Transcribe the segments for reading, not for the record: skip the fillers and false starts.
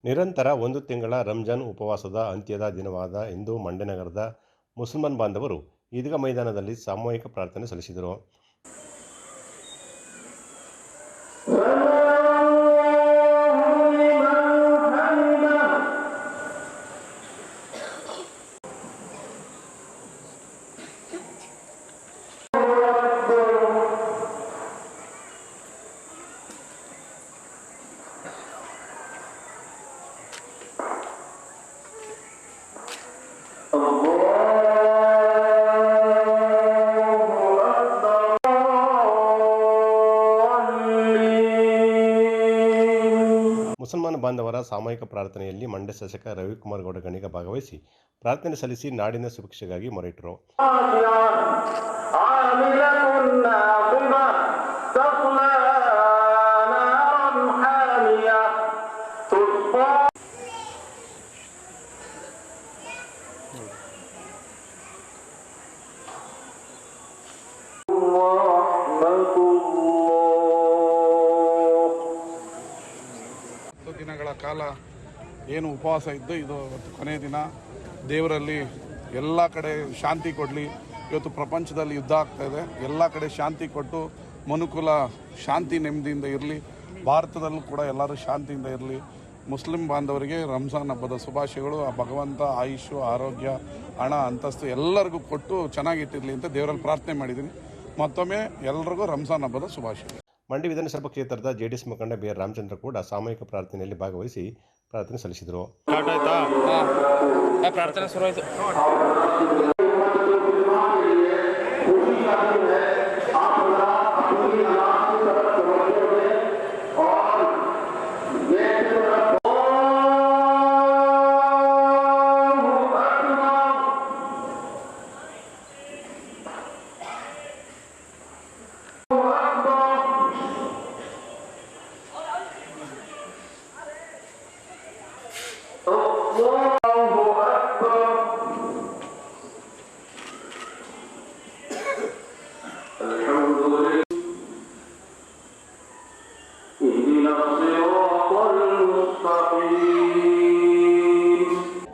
ನಿರಂತರ ಒಂದು ತಿಂಗಳ ರಂಜಾನ್ ಉಪವಾಸದ ಅಂತ್ಯದ ದಿನವಾದ ಇಂದು ಮಂಡ್ಯ ನಗರದ ಮುಸಲ್ಮಾನ್ ಬಾಂಧವರು ಈದ್ಗಾ ಮೈದಾನದಲ್ಲಿ ಸಾಮೂಹಿಕ ಪ್ರಾರ್ಥನೆ ಸಲ್ಲಿಸಿದರು. ಮುಸಲ್ಮಾನ ಬಾಂಧವರ ಸಾಮೂಹಿಕ ಪ್ರಾರ್ಥನೆಯಲ್ಲಿ ಮಂಡ್ಯ ಶಾಸಕ ರವಿಕುಮಾರ್ ಗೌಡ ಗಣಿಗ ಭಾಗವಹಿಸಿ ಪ್ರಾರ್ಥನೆ ಸಲ್ಲಿಸಿ ನಾಡಿನ ಸುಭಿಕ್ಷೆಗಾಗಿ ಮೊರೆಯಿಟ್ಟರು. ದಿನಗಳ ಕಾಲ ಏನು ಉಪವಾಸ ಇದ್ದು ಇದು ಕೊನೆಯ ದಿನ. ದೇವರಲ್ಲಿ ಎಲ್ಲ ಕಡೆ ಶಾಂತಿ ಕೊಡಲಿ. ಇವತ್ತು ಪ್ರಪಂಚದಲ್ಲಿ ಯುದ್ಧ ಆಗ್ತಾಯಿದೆ, ಎಲ್ಲ ಕಡೆ ಶಾಂತಿ ಕೊಟ್ಟು ಮನುಕುಲ ಶಾಂತಿ ನೆಮ್ಮದಿಯಿಂದ ಇರಲಿ. ಭಾರತದಲ್ಲೂ ಕೂಡ ಎಲ್ಲರೂ ಶಾಂತಿಯಿಂದ ಇರಲಿ. ಮುಸ್ಲಿಂ ಬಾಂಧವರಿಗೆ ರಂಜಾನ್ ಹಬ್ಬದ ಶುಭಾಶಯಗಳು. ಆ ಭಗವಂತ ಆಯುಷು, ಆರೋಗ್ಯ, ಹಣ, ಅಂತಸ್ತು ಎಲ್ಲರಿಗೂ ಕೊಟ್ಟು ಚೆನ್ನಾಗಿಟ್ಟಿರಲಿ ಅಂತ ದೇವರಲ್ಲಿ ಪ್ರಾರ್ಥನೆ ಮಾಡಿದ್ದೀನಿ. ಮತ್ತೊಮ್ಮೆ ಎಲ್ಲರಿಗೂ ರಂಜಾನ್ ಹಬ್ಬದ ಶುಭಾಶಯಗಳು. ಮಂಡ್ಯ ವಿಧಾನಸಭಾ ಕ್ಷೇತ್ರದ ಜೆಡಿಎಸ್ ಮುಖಂಡ ಬಿ ಆರ್ ರಾಮಚಂದ್ರ ಕೂಡ ಸಾಮೂಹಿಕ ಪ್ರಾರ್ಥನೆಯಲ್ಲಿ ಭಾಗವಹಿಸಿ ಪ್ರಾರ್ಥನೆ ಸಲ್ಲಿಸಿದರು. ಪ್ರಾರ್ಥನೆ ಶುರುವಾಯಿತು.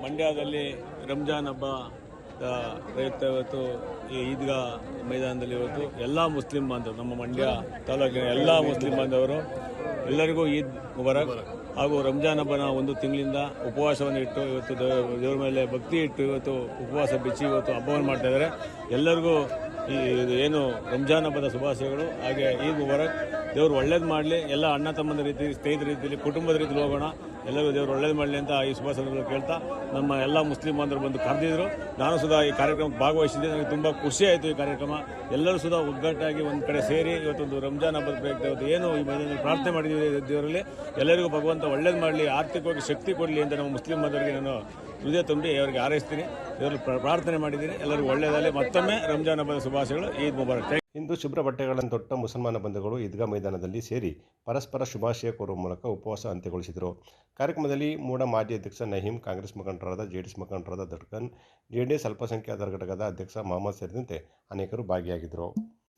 ಮಂಡ್ಯದಲ್ಲಿ ರಂಜಾನ್ ಹಬ್ಬದ ಪ್ರಯುಕ್ತ ಇವತ್ತು ಈ ಈದ್ಗಾ ಮೈದಾನದಲ್ಲಿ ಇವತ್ತು ಎಲ್ಲ ಮುಸ್ಲಿಂ ಬಾಂಧವರು, ನಮ್ಮ ಮಂಡ್ಯ ತಾಲೂಕಿನ ಎಲ್ಲ ಮುಸ್ಲಿಂ ಬಾಂಧವರು ಎಲ್ಲರಿಗೂ ಈದ್ ಮುಬಾರಕ್. ಹಾಗೂ ರಂಜಾನ್ ಹಬ್ಬನ ಒಂದು ತಿಂಗಳಿಂದ ಉಪವಾಸವನ್ನು ಇಟ್ಟು ಇವತ್ತು ದೇವರ ಮೇಲೆ ಭಕ್ತಿ ಇಟ್ಟು ಇವತ್ತು ಉಪವಾಸ ಬಿಚ್ಚಿ ಇವತ್ತು ಹಬ್ಬವನ್ನು ಮಾಡ್ತಾಯಿದ್ದಾರೆ. ಎಲ್ಲರಿಗೂ ಈ ಏನು ರಂಜಾನ್ ಹಬ್ಬದ ಶುಭಾಶಯಗಳು. ಹಾಗೆ ಈದ್ ಮುಬಾರಕ್. ದೇವರು ಒಳ್ಳೇದು ಮಾಡಲಿ. ಎಲ್ಲ ಅಣ್ಣ ತಮ್ಮನ ರೀತಿ, ಸ್ನೇಹಿತರ ರೀತಿಯಲ್ಲಿ, ಕುಟುಂಬದ ರೀತಿಯಲ್ಲಿ ಹೋಗೋಣ. ಎಲ್ಲರಿಗೂ ದೇವರು ಒಳ್ಳೇದು ಮಾಡಲಿ ಅಂತ ಈ ಶುಭಾಶಯಗಳು ಕೇಳ್ತಾ ನಮ್ಮ ಎಲ್ಲ ಮುಸ್ಲಿಂ ಬಾಂಧವರು ಬಂದು ಕರೆದಿದ್ರು. ನಾನು ಸುಧಾ ಈ ಕಾರ್ಯಕ್ರಮಕ್ಕೆ ಭಾಗವಹಿಸಿದ್ದೆ. ನನಗೆ ತುಂಬ ಖುಷಿ ಆಯಿತು. ಈ ಕಾರ್ಯಕ್ರಮ ಎಲ್ಲರೂ ಸುಧಾ ಒಗ್ಗಟ್ಟಾಗಿ ಒಂದು ಕಡೆ ಸೇರಿ ಇವತ್ತೊಂದು ರಂಜಾನ್ ಹಬ್ಬದ ಪ್ರಯುಕ್ತ ಇವತ್ತು ಏನು ಈ ಮೈದಾನದಲ್ಲಿ ಪ್ರಾರ್ಥನೆ ಮಾಡಿದ್ದೀವಿ ದೇವರಲ್ಲಿ ಎಲ್ಲರಿಗೂ ಭಗವಂತ ಒಳ್ಳೇದು ಮಾಡಲಿ, ಆರ್ಥಿಕವಾಗಿ ಶಕ್ತಿ ಕೊಡಲಿ ಅಂತ ನಮ್ಮ ಮುಸ್ಲಿಂ ಬಾಂಧವರಿಗೆ ನಾನು ಹೃದಯ ತುಂಬಿ ಅವರಿಗೆ ಹಾರೈಸ್ತೀನಿ. ದೇವರು ಪ್ರಾರ್ಥನೆ ಮಾಡಿದ್ದೀನಿ. ಎಲ್ಲರಿಗೂ ಒಳ್ಳೆಯದಾಗಲಿ. ಮತ್ತೊಮ್ಮೆ ರಂಜಾನ್ ಹಬ್ಬದ ಶುಭಾಶಯಗಳು. ಈದ್ ಮುಬಾರಕ್. ಇಂದು ಶುಭ್ರ ಬಟ್ಟೆಗಳನ್ನು ತೊಟ್ಟ ಮುಸಲ್ಮಾನ ಬಂಧುಗಳು ಈದ್ಗಾ ಮೈದಾನದಲ್ಲಿ ಸೇರಿ ಪರಸ್ಪರ ಶುಭಾಶಯ ಕೋರುವ ಮೂಲಕ ಉಪವಾಸ ಅಂತ್ಯಗೊಳಿಸಿದರು. ಕಾರ್ಯಕ್ರಮದಲ್ಲಿ ಮೂಡ ಮಾಜಿ ಅಧ್ಯಕ್ಷ ನಹೀಂ, ಕಾಂಗ್ರೆಸ್ ಮುಖಂಡರಾದ ಜೆಡಿಎಸ್ ಮುಖಂಡರಾದ ದಡ್ಕನ್, ಜೆಡಿಎಸ್ ಅಲ್ಪಸಂಖ್ಯಾತರ ಘಟಕದ ಅಧ್ಯಕ್ಷ ಮಹಮ್ಮದ್ ಸೇರಿದಂತೆ ಅನೇಕರು ಭಾಗಿಯಾಗಿದ್ದರು.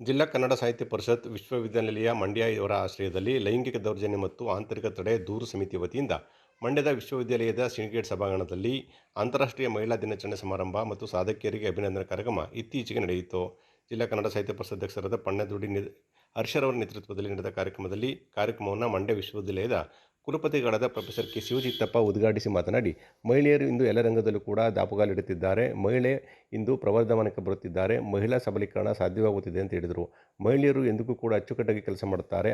ಜಿಲ್ಲಾ ಕನ್ನಡ ಸಾಹಿತ್ಯ ಪರಿಷತ್ ವಿಶ್ವವಿದ್ಯಾನಿಲಯ ಮಂಡ್ಯ ಇವರ ಆಶ್ರಯದಲ್ಲಿ ಲೈಂಗಿಕ ದೌರ್ಜನ್ಯ ಮತ್ತು ಆಂತರಿಕ ತಡೆ ದೂರು ಸಮಿತಿ ವತಿಯಿಂದ ಮಂಡ್ಯದ ವಿಶ್ವವಿದ್ಯಾಲಯದ ಸಿಂಡಿಕೇಟ್ ಸಭಾಂಗಣದಲ್ಲಿ ಅಂತಾರಾಷ್ಟ್ರೀಯ ಮಹಿಳಾ ದಿನಾಚರಣೆ ಸಮಾರಂಭ ಮತ್ತು ಸಾಧಕಿಯರಿಗೆ ಅಭಿನಂದನಾ ಕಾರ್ಯಕ್ರಮ ಇತ್ತೀಚೆಗೆ ನಡೆಯಿತು. ಜಿಲ್ಲಾ ಕನ್ನಡ ಸಾಹಿತ್ಯ ಪರಿಷತ್ ಅಧ್ಯಕ್ಷರಾದ ಪಣ್ಣದುಡಿ ಹರ್ಷರವರ ನೇತೃತ್ವದಲ್ಲಿ ನಡೆದ ಕಾರ್ಯಕ್ರಮವನ್ನು ಮಂಡ್ಯ ವಿಶ್ವವಿದ್ಯಾಲಯದ ಕುಲಪತಿಗಳಾದ ಪ್ರೊಫೆಸರ್ ಕೆ ಶಿವಚಿತ್ತಪ್ಪ ಉದ್ಘಾಟಿಸಿ ಮಾತನಾಡಿ, ಮಹಿಳೆಯರು ಇಂದು ಎಲ್ಲ ರಂಗದಲ್ಲೂ ಕೂಡ ದಾಪುಗಾಲಿಡುತ್ತಿದ್ದಾರೆ. ಮಹಿಳೆ ಇಂದು ಪ್ರವರ್ಧಮಾನಕ್ಕೆ ಬರುತ್ತಿದ್ದಾರೆ. ಮಹಿಳಾ ಸಬಲೀಕರಣ ಸಾಧ್ಯವಾಗುತ್ತಿದೆ ಅಂತ ಹೇಳಿದರು. ಮಹಿಳೆಯರು ಎಂದಿಗೂ ಕೂಡ ಅಚ್ಚುಕಟ್ಟಾಗಿ ಕೆಲಸ ಮಾಡುತ್ತಾರೆ.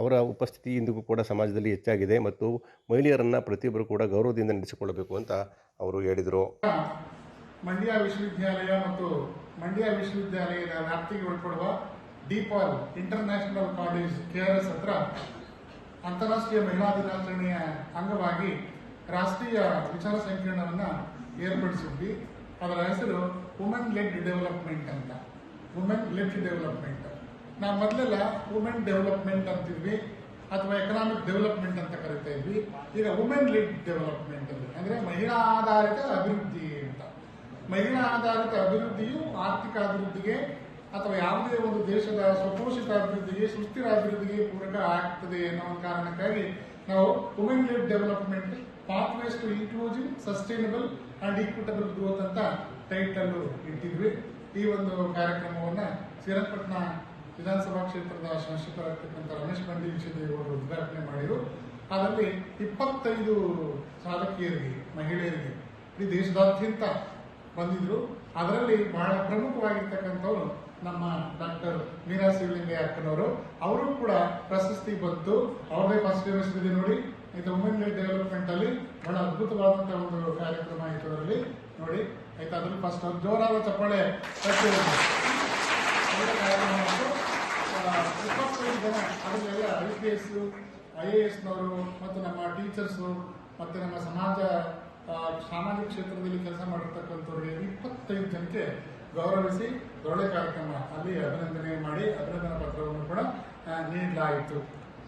ಅವರ ಉಪಸ್ಥಿತಿ ಇಂದಿಗೂ ಕೂಡ ಸಮಾಜದಲ್ಲಿ ಹೆಚ್ಚಾಗಿದೆ ಮತ್ತು ಮಹಿಳೆಯರನ್ನು ಪ್ರತಿಯೊಬ್ಬರು ಕೂಡ ಗೌರವದಿಂದ ನಡೆಸಿಕೊಳ್ಳಬೇಕು ಅಂತ ಅವರು ಹೇಳಿದರು. ಮಂಡ್ಯ ವಿಶ್ವವಿದ್ಯಾಲಯ ಮತ್ತು ಮಂಡ್ಯ ವಿಶ್ವವಿದ್ಯಾಲಯದ ವ್ಯಾಪ್ತಿಗೆ ಒಳಪಡುವ ಡಿಪಾಲ್ ಇಂಟರ್ನ್ಯಾಷನಲ್ ಕಾಲೇಜ್ KRS ಹತ್ರ ಅಂತಾರಾಷ್ಟ್ರೀಯ ಮಹಿಳಾ ದಿನಾಚರಣೆಯ ಅಂಗವಾಗಿ ರಾಷ್ಟ್ರೀಯ ವಿಚಾರ ಸಂಕಿರಣವನ್ನು ಏರ್ಪಡಿಸಿದ್ವಿ. ಅದರ ಹೆಸರು ವುಮೆನ್ ಲೆಡ್ ಡೆವಲಪ್ಮೆಂಟ್ ಅಂತ. ವುಮೆನ್ ಲೆಡ್ ಡೆವಲಪ್ಮೆಂಟ್ ನಾವು ಮೊದಲೆಲ್ಲ ವುಮೆನ್ ಡೆವಲಪ್ಮೆಂಟ್ ಅಂತಿದ್ವಿ ಅಥವಾ ಎಕನಾಮಿಕ್ ಡೆವಲಪ್ಮೆಂಟ್ ಅಂತ ಕರಿತಾ ಇದ್ವಿ. ಈಗ ವುಮೆನ್ ಲೆಡ್ ಡೆವಲಪ್ಮೆಂಟ್ ಅಂದರೆ ಮಹಿಳಾ ಆಧಾರಿತ ಅಭಿವೃದ್ಧಿ ಅಂತ. ಮಹಿಳಾ ಆಧಾರಿತ ಅಭಿವೃದ್ಧಿಯು ಆರ್ಥಿಕ ಅಭಿವೃದ್ಧಿಗೆ ಅಥವಾ ಯಾವುದೇ ಒಂದು ದೇಶದ ಸ್ವಪೋಷಿತ ಅಭಿವೃದ್ಧಿಗೆ, ಸುಸ್ಥಿರ ಅಭಿವೃದ್ಧಿಗೆ ಪೂರಕ ಆಗ್ತದೆ ಅನ್ನೋ ಕಾರಣಕ್ಕಾಗಿ ನಾವು women led development pathways to inclusive sustainable and equitable growth ಅಂತ ಟೈಟಲ್ ಇಟ್ಟಿದ್ವಿ. ಈ ಒಂದು ಕಾರ್ಯಕ್ರಮವನ್ನು ಶ್ರೀರಂಗಪಟ್ಟಣ ವಿಧಾನಸಭಾ ಕ್ಷೇತ್ರದ ಶಾಸಕರಾಗಿರ್ತಕ್ಕಂಥ ರಮೇಶ್ ಬಂಡಿದೇವರು ಉದ್ಘಾಟನೆ ಮಾಡಿದರು. ಅದರಲ್ಲಿ 25 ಸಾಧಕಿಯರಿಗೆ, ಮಹಿಳೆಯರಿಗೆ ಇಡೀ ದೇಶದಾದ್ಯಂತ ಬಂದಿದ್ರು. ಅದರಲ್ಲಿ ಬಹಳ ಪ್ರಮುಖವಾಗಿರ್ತಕ್ಕಂಥವ್ರು ನಮ್ಮ ಡಾಕ್ಟರ್ ಮೀರಾ ಶಿವಲಿಂಗಯ್ಯ ಅಕ್ಕನವರು. ಅವರು ಕೂಡ ಪ್ರಶಸ್ತಿ ಬಂತು. ಅವ್ರದೇ ಫಸ್ಟ್ ಇದೆ ನೋಡಿ. ಇದು ವುಮೆನ್ ಲೆಡ್ ಡೆವಲಪ್ಮೆಂಟ್ ಅಲ್ಲಿ ಬಹಳ ಅದ್ಭುತವಾದಂತಹ ಒಂದು ಕಾರ್ಯಕ್ರಮ ಆಯಿತು. ಅದರಲ್ಲಿ ನೋಡಿ ಆಯ್ತು, ಅದ್ರಲ್ಲಿ ಫಸ್ಟ್ ಜೋರಾದ ಚಪ್ಪಾಳೆ. 25 ಜನ ಅದರಲ್ಲೆಲ್ಲ IPS, IASನವರು ಮತ್ತು ನಮ್ಮ ಟೀಚರ್ಸು ಮತ್ತು ನಮ್ಮ ಸಾಮಾಜಿಕ ಕ್ಷೇತ್ರದಲ್ಲಿ ಕೆಲಸ ಮಾಡಿರ್ತಕ್ಕಂಥವ್ರಿಗೆ 25 ಜನಕ್ಕೆ ಗೌರವಿಸಿ ಒಳ್ಳೆ ಕಾರ್ಯಕ್ರಮ ಅಲ್ಲಿ ಅಭಿನಂದನೆ ಮಾಡಿ ಅಭಿನಂದನಾ ಪತ್ರವನ್ನು ಕೂಡ ನೀಡಲಾಯಿತು.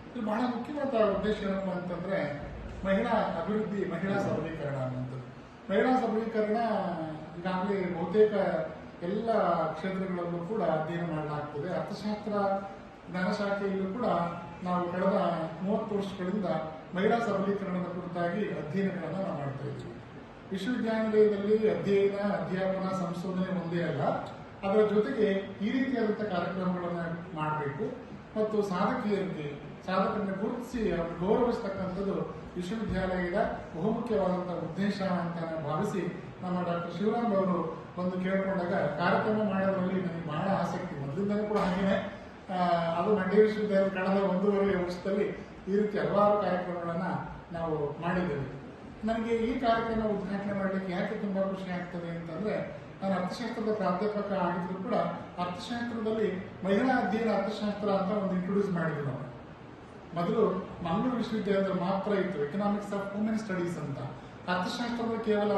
ಇದು ಬಹಳ ಮುಖ್ಯವಾದ ಉದ್ದೇಶ ಏನಪ್ಪ ಅಂತಂದ್ರೆ ಮಹಿಳಾ ಅಭಿವೃದ್ಧಿ, ಮಹಿಳಾ ಸಬಲೀಕರಣ ಅನ್ನುವಂಥದ್ದು. ಮಹಿಳಾ ಸಬಲೀಕರಣ ಈಗಾಗಲೇ ಬಹುತೇಕ ಎಲ್ಲ ಕ್ಷೇತ್ರಗಳಲ್ಲೂ ಕೂಡ ಅಧ್ಯಯನ ಮಾಡಲಾಗ್ತದೆ. ಅರ್ಥಶಾಸ್ತ್ರ ಜ್ಞಾನಶಾಖೆಯಲ್ಲೂ ಕೂಡ ನಾವು ಕಳೆದ 30 ವರ್ಷಗಳಿಂದ ಮಹಿಳಾ ಸಬಲೀಕರಣದ ಕುರಿತಾಗಿ ಅಧ್ಯಯನಗಳನ್ನು ನಾವು ಮಾಡ್ತಾ ಇದ್ದೀವಿ. ವಿಶ್ವವಿದ್ಯಾನಿಲಯದಲ್ಲಿ ಅಧ್ಯಯನ, ಅಧ್ಯಾಪನ, ಸಂಶೋಧನೆ ಒಂದೇ ಅಲ್ಲ, ಅದರ ಜೊತೆಗೆ ಈ ರೀತಿಯಾದಂಥ ಕಾರ್ಯಕ್ರಮಗಳನ್ನು ಮಾಡಬೇಕು ಮತ್ತು ಸಾಧಕರನ್ನು ಗುರುತಿಸಿ ಅವರು ಗೌರವಿಸ್ತಕ್ಕಂಥದ್ದು ವಿಶ್ವವಿದ್ಯಾಲಯದ ಬಹುಮುಖ್ಯವಾದಂಥ ಉದ್ದೇಶ ಅಂತ ಭಾವಿಸಿ ನಮ್ಮ ಡಾಕ್ಟರ್ ಶಿವರಾಮ್ ಅವರು ಬಂದು ಕೇಳಿಕೊಂಡಾಗ ಕಾರ್ಯಕ್ರಮ ಮಾಡೋದ್ರಲ್ಲಿ ನನಗೆ ಬಹಳ ಆಸಕ್ತಿ ಮೊದಲಿಂದಲೂ ಕೂಡ ಹಾಗೆಯೇ. ಅದು ಮಂಡ್ಯ ವಿಶ್ವವಿದ್ಯಾಲಯ ಕಳೆದ 1.5 ವರ್ಷದಲ್ಲಿ ಈ ರೀತಿ ಹಲವಾರು ಕಾರ್ಯಕ್ರಮಗಳನ್ನು ನಾವು ಮಾಡಿದ್ದೇವೆ. ನನಗೆ ಈ ಕಾರ್ಯಕ್ರಮ ಉದ್ಘಾಟನೆ ಮಾಡಲಿಕ್ಕೆ ಯಾಕೆ ತುಂಬ ಖುಷಿ ಆಗ್ತದೆ ಅಂತಂದರೆ, ನಾನು ಅರ್ಥಶಾಸ್ತ್ರದ ಪ್ರಾಧ್ಯಾಪಕ ಆಗಿದ್ರು ಕೂಡ ಅರ್ಥಶಾಸ್ತ್ರದಲ್ಲಿ ಮಹಿಳಾ ಅಧ್ಯಯನ ಅರ್ಥಶಾಸ್ತ್ರ ಅಂತ ಒಂದು ಇಂಟ್ರೊಡ್ಯೂಸ್ ಮಾಡಿದ್ವಿ ನಾವು. ಮೊದಲು ಮಂಗಳೂರು ವಿಶ್ವವಿದ್ಯಾಲಯದಲ್ಲಿ ಮಾತ್ರ ಇತ್ತು ಎಕನಾಮಿಕ್ಸ್ ಆಫ್ ವುಮೆನ್ ಸ್ಟಡೀಸ್ ಅಂತ. ಅರ್ಥಶಾಸ್ತ್ರದ ಕೇವಲ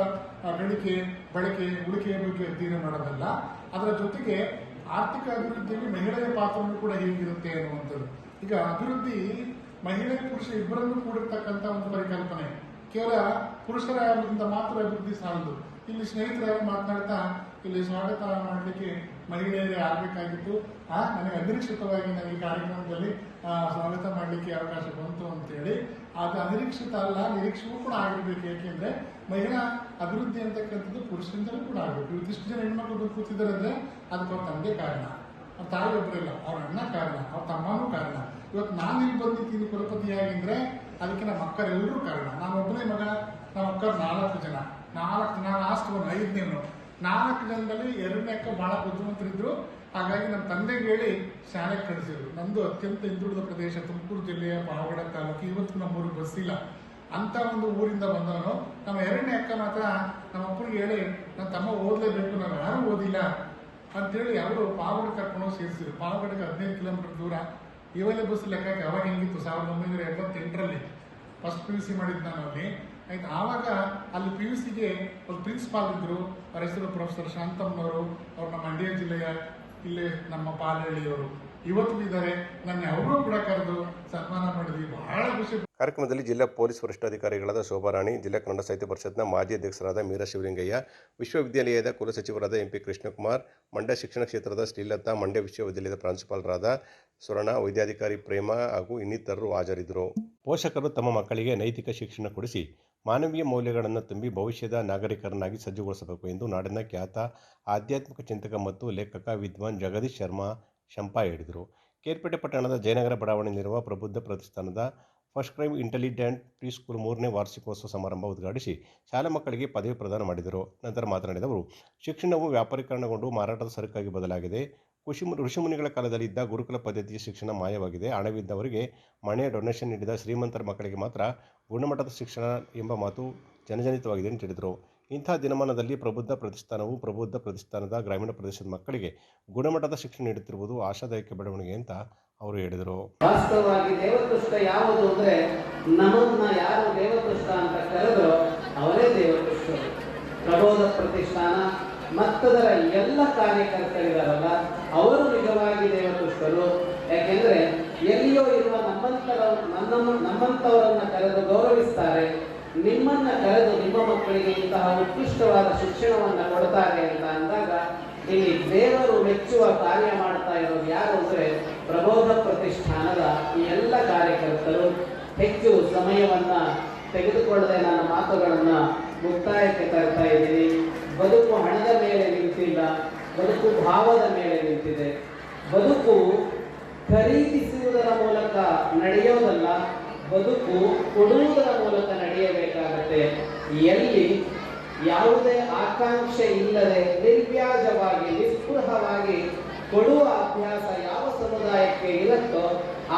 ಗಳಿಕೆ, ಬಳಕೆ, ಉಳಿಕೆಯ ಬಗ್ಗೆ ಅಧ್ಯಯನ ಮಾಡೋದಲ್ಲ, ಅದರ ಜೊತೆಗೆ ಆರ್ಥಿಕ ಅಭಿವೃದ್ಧಿಯಲ್ಲಿ ಮಹಿಳೆಯ ಪಾತ್ರವನ್ನು ಕೂಡ ಹೇಗಿರುತ್ತೆ ಅನ್ನುವಂಥದ್ದು. ಈಗ ಅಭಿವೃದ್ಧಿ ಮಹಿಳೆ ಪುರುಷ ಇಬ್ಬರನ್ನೂ ಕೂಡಿರ್ತಕ್ಕಂಥ ಒಂದು ಪರಿಕಲ್ಪನೆ. ಕೇವಲ ಪುರುಷರಿಂದ ಮಾತ್ರ ಅಭಿವೃದ್ಧಿ ಸಾಲದು. ಇಲ್ಲಿ ಸ್ನೇಹಿತರಾಗಿ ಮಾತನಾಡ್ತಾ ಇಲ್ಲಿ ಸ್ವಾಗತ ಮಾಡಲಿಕ್ಕೆ ಮಹಿಳೆಯರೇ ಆಗಬೇಕಾಗಿತ್ತು. ನನಗೆ ಅನಿರೀಕ್ಷಿತವಾಗಿ ನನಗೆ ಈ ಕಾರ್ಯಕ್ರಮದಲ್ಲಿ ಸ್ವಾಗತ ಮಾಡಲಿಕ್ಕೆ ಅವಕಾಶ ಬಂತು ಅಂತೇಳಿ. ಅದು ಅನಿರೀಕ್ಷಿತ ಅಲ್ಲ, ನಿರೀಕ್ಷೆಗೂ ಕೂಡ ಆಗಿರ್ಬೇಕು. ಯಾಕೆಂದ್ರೆ ಮಹಿಳಾ ಅಭಿವೃದ್ಧಿ ಅಂತಕ್ಕಂಥದ್ದು ಪುರುಷರಿಂದಲೂ ಕೂಡ ಆಗಬೇಕು. ಇವತ್ತಿಷ್ಟು ಜನ ಹೆಣ್ಮಕ್ಳು ಕೂತಿದ್ದಾರೆ ಅಂದ್ರೆ ಅದಕ್ಕೆ ಅವ್ರ ತಂದೆ ಕಾರಣ, ಅವ್ರ ತಾಯಿ ಒಬ್ಬರಿಲ್ಲ, ಅವ್ರ ಅಣ್ಣ ಕಾರಣ, ಅವ್ರ ತಮ್ಮನೂ ಕಾರಣ. ಇವತ್ತು ನಾನು ಇಲ್ಲಿ ಬಂದಿದ್ದೀನಿ ಕುಲಪತಿಯಾಗಿದ್ರೆ ಅದಕ್ಕೆ ನಮ್ಮ ಅಕ್ಕರೆಲ್ಲರೂ ಕಾರಣ. ನಾನು ಒಬ್ಬನೇ ಮಗ, ನಮ್ಮ ಅಕ್ಕರು 4 ಜನ. ನಾನು ಲಾಸ್ಟ್ ಒಂದು 5ನೇನು. 4 ಜನದಲ್ಲಿ 2ನೇ ಅಕ್ಕ ಬಹಳ ಬುದ್ಧಿವಂತರಿದ್ರು. ಹಾಗಾಗಿ ನಮ್ಮ ತಂದೆಗೆ ಹೇಳಿ ಶಾಲೆಗೆ ಕಳಿಸಿದ್ರು. ನಮ್ದು ಅತ್ಯಂತ ಹಿಂದುಳಿದ ಪ್ರದೇಶ, ತುಮಕೂರು ಜಿಲ್ಲೆಯ ಪಾವಗಡ ತಾಲೂಕು. ಇವತ್ತು ನಮ್ಮೂರಿಗೆ ಬಸ್ ಇಲ್ಲ ಅಂತ ಒಂದು ಊರಿಂದ ಬಂದವನು. ನಮ್ಮ 2ನೇ ಅಕ್ಕ ಮಾತ್ರ ನಮ್ಮ ಅಪ್ಪನಿಗೆ ಹೇಳಿ ನನ್ನ ತಮ್ಮ ಓದಲೇಬೇಕು, ನಾನು ಯಾರೂ ಓದಿಲ್ಲ ಅಂತೇಳಿ ಅವರು ಪಾವಗಡ ಕರ್ಕೊಂಡು ಸೇರಿಸಿದ್ರು. ಪಾವಗಡಕ್ಕೆ 15 ಕಿಲೋಮೀಟರ್ ದೂರ. ಇವೆಲ್ಲ ಬಸ್ ಲೆಕ್ಕಕ್ಕೆ ಅವಾಗ ಹೆಂಗಿತ್ತು, 1978ರಲ್ಲಿ ಫಸ್ಟ್ PUC ಮಾಡಿದ್ದು ನಾನು ಅಲ್ಲಿ. ಆಯ್ತು, ಆವಾಗ ಅಲ್ಲಿ PUCಗೆ ಒಂದು ಪ್ರಿನ್ಸಿಪಾಲ್ ಇದ್ರು. ಅವರ ಹೆಸರು ಪ್ರೊಫೆಸರ್ ಶಾಂತಮ್ಮನವರು. ಅವರು ನಮ್ಮ ಮಂಡ್ಯ ಜಿಲ್ಲೆಯ ಇಲ್ಲೇ ನಮ್ಮ ಪಾಲಹಳ್ಳಿಯವರು. ಇವತ್ತು ಇದ್ದಾರೆ. ನನ್ನ ಅವರು ಕೂಡ ಕರೆದು ಸನ್ಮಾನ ಮಾಡಿದ್ವಿ. ಬಹಳ ಖುಷಿ. ಕಾರ್ಯಕ್ರಮದಲ್ಲಿ ಜಿಲ್ಲಾ ಪೊಲೀಸ್ ವರಿಷ್ಠಾಧಿಕಾರಿಗಳಾದ ಶೋಭಾರಾಣಿ, ಜಿಲ್ಲಾ ಕನ್ನಡ ಸಾಹಿತ್ಯ ಪರಿಷತ್ನ ಮಾಜಿ ಅಧ್ಯಕ್ಷರಾದ ಮೀರಾ ಶಿವಲಿಂಗಯ್ಯ, ವಿಶ್ವವಿದ್ಯಾಲಯದ ಕುಲಸಚಿವರಾದ MP ಕೃಷ್ಣಕುಮಾರ್, ಮಂಡ್ಯ ಶಿಕ್ಷಣ ಕ್ಷೇತ್ರದ ಶ್ರೀಲತಾ, ಮಂಡ್ಯ ವಿಶ್ವವಿದ್ಯಾಲಯದ ಪ್ರಾಂಶುಪಾಲರಾದ ಸುವರ್ಣ, ವೈದ್ಯಾಧಿಕಾರಿ ಪ್ರೇಮ ಹಾಗೂ ಇನ್ನಿತರರು ಹಾಜರಿದ್ದರು. ಪೋಷಕರು ತಮ್ಮ ಮಕ್ಕಳಿಗೆ ನೈತಿಕ ಶಿಕ್ಷಣ ಕೊಡಿಸಿ ಮಾನವೀಯ ಮೌಲ್ಯಗಳನ್ನು ತುಂಬಿ ಭವಿಷ್ಯದ ನಾಗರಿಕರನ್ನಾಗಿ ಸಜ್ಜುಗೊಳಿಸಬೇಕು ಎಂದು ನಾಡಿನ ಖ್ಯಾತ ಆಧ್ಯಾತ್ಮಿಕ ಚಿಂತಕ ಮತ್ತು ಲೇಖಕ ವಿದ್ವಾನ್ ಜಗದೀಶ್ ಶರ್ಮಾ ಶಂಪಾ ಹೇಳಿದರು. ಕೇರ್ಪೇಟೆ ಪಟ್ಟಣದ ಜಯನಗರ ಬಡಾವಣೆಯಲ್ಲಿರುವ ಪ್ರಬುದ್ಧ ಪ್ರತಿಷ್ಠಾನದ ಫಸ್ಟ್ ಕ್ರೈಮ್ ಇಂಟೆಲಿಜೆಂಟ್ ಪ್ರೀಸ್ಕೂಲ್ 3ನೇ ವಾರ್ಷಿಕೋತ್ಸವ ಸಮಾರಂಭ ಉದ್ಘಾಟಿಸಿ ಶಾಲಾ ಮಕ್ಕಳಿಗೆ ಪದವಿ ಪ್ರದಾನ ಮಾಡಿದರು. ನಂತರ ಮಾತನಾಡಿದ ಅವರು, ಶಿಕ್ಷಣವು ವ್ಯಾಪಾರೀಕರಣಗೊಂಡು ಮಾರಾಟದ ಸರಕಾಗಿ ಬದಲಾಗಿದೆ. ಋಷಿಮುನಿಗಳ ಕಾಲದಲ್ಲಿ ಇದ್ದ ಗುರುಕುಲ ಪದ್ಧತಿಯ ಶಿಕ್ಷಣ ಮಾಯವಾಗಿದೆ. ಹಣವಿದ್ದವರಿಗೆ ಮನೆಯ ಡೊನೇಷನ್ ನೀಡಿದ ಶ್ರೀಮಂತರ ಮಕ್ಕಳಿಗೆ ಮಾತ್ರ ಗುಣಮಟ್ಟದ ಶಿಕ್ಷಣ ಎಂಬ ಮಾತು ಜನಜನಿತವಾಗಿದೆ ಎಂದು ಹೇಳಿದರು. ಇಂತಹ ದಿನಮಾನದಲ್ಲಿ ಪ್ರಬುದ್ಧ ಪ್ರತಿಷ್ಠಾನದ ಗ್ರಾಮೀಣ ಪ್ರದೇಶದ ಮಕ್ಕಳಿಗೆ ಗುಣಮಟ್ಟದ ಶಿಕ್ಷಣ ನೀಡುತ್ತಿರುವುದು ಆಶಾದಾಯಕ ಬೆಳವಣಿಗೆ ಅಂತ ಅವರು ಹೇಳಿದರು. ವಾಸ್ತವವಾಗಿ ದೇವತುಷ್ಟ ಯಾವುದು ಅಂದ್ರೆ, ನಮ್ಮನ್ನ ಯಾರು ದೇವತುಷ್ಟ ಅಂತ ಕರೆದ್ರು ಅವರೇ ದೇವತುಷ್ಟರು. ಪ್ರಬೋಧ ಪ್ರತಿಷ್ಠಾನ ಮತ್ತದರ ಎಲ್ಲ ಕಾರ್ಯಕರ್ತರಿದಾರಲ್ಲ ಅವರು ನಿಜವಾಗಿ ದೇವತುಷ್ಟರು. ಯಾಕೆಂದ್ರೆ ಎಲ್ಲಿಯೋ ಇರುವ ನಮ್ಮಂತವರನ್ನ ಕರೆದು ಗೌರವಿಸ್ತಾರೆ. ನಿಮ್ಮನ್ನ ಕರೆದು ನಿಮ್ಮ ಮಕ್ಕಳಿಗೆ ಇಂತಹ ಉತ್ಕೃಷ್ಟವಾದ ಶಿಕ್ಷಣವನ್ನ ಕೊಡ್ತಾರೆ ಅಂತ ಅಂದಾಗ ಇಲ್ಲಿ ದೇವರು ಮೆಚ್ಚುವ ಕಾರ್ಯ ಮಾಡ್ತಾ ಇರೋದು ಯಾರು ಅಂದರೆ ಪ್ರಬೋಧ ಪ್ರತಿಷ್ಠಾನದ ಈ ಎಲ್ಲ ಕಾರ್ಯಕರ್ತರು. ಹೆಚ್ಚು ಸಮಯವನ್ನ ತೆಗೆದುಕೊಳ್ಳದೆ ನನ್ನ ಮಾತುಗಳನ್ನು ಮುಕ್ತಾಯಕ್ಕೆ ತರ್ತಾ ಇದ್ದೀನಿ. ಬದುಕು ಹಣದ ಮೇಲೆ ನಿಂತಿಲ್ಲ, ಬದುಕು ಭಾವದ ಮೇಲೆ ನಿಂತಿದೆ. ಬದುಕು ಖರೀದಿಸುವುದರ ಮೂಲಕ ನಡೆಯೋದಲ್ಲ, ಬದುಕು ಕೊಡುವುದರ ಮೂಲಕ ನಡೆಯಬೇಕಾಗತ್ತೆ. ಎಲ್ಲಿ ಯಾವುದೇ ಆಕಾಂಕ್ಷೆ ಇಲ್ಲದೆ ನಿರ್ವ್ಯಾಜವಾಗಿ ನಿಸ್ಪೃಹವಾಗಿ ಕೊಡುವ ಅಭ್ಯಾಸ ಯಾವ ಸಮುದಾಯಕ್ಕೆ ಇರುತ್ತೋ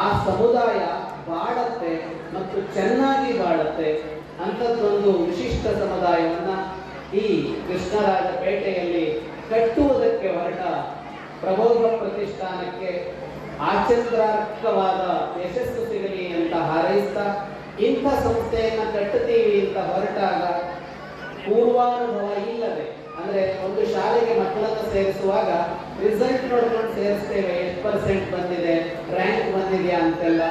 ಆ ಸಮುದಾಯ ಬಾಳತ್ತೆ ಮತ್ತು ಚೆನ್ನಾಗಿ ಬಾಳತ್ತೆ. ಅಂಥದ್ದೊಂದು ವಿಶಿಷ್ಟ ಸಮುದಾಯವನ್ನ ಈ ಕೃಷ್ಣರಾಜಪೇಟೆಯಲ್ಲಿ ಕಟ್ಟುವುದಕ್ಕೆ ಹೊರಟ ಪ್ರಬೋಧ ಪ್ರತಿಷ್ಠಾನಕ್ಕೆ ಆಚಂದ್ರಾರ್ಕವಾದ ಯಶಸ್ಸು ಸಿಗಲಿ ಅಂತ ಹಾರೈಸ್ತಾ, ಇಂಥ ಸಂಸ್ಥೆಯನ್ನ ಕಟ್ಟುತ್ತೀವಿ ಅಂತ ಹೊರಟಾಗ ಪೂರ್ವಾನುಭವ ಇಲ್ಲದೆ, ಅಂದ್ರೆ ಒಂದು ಶಾಲೆಗೆ ಮಕ್ಕಳನ್ನು ಸೇರಿಸುವಾಗ ರಿಸಲ್ಟ್ ನೋಡ್ಕೊಂಡು ಸೇರಿಸ್ತೇವೆ, ಎಷ್ಟು ಪರ್ಸೆಂಟ್ ಬಂದಿದೆ, ರ್ಯಾಂಕ್ ಬಂದಿದೆಯಾ ಅಂತೆಲ್ಲ.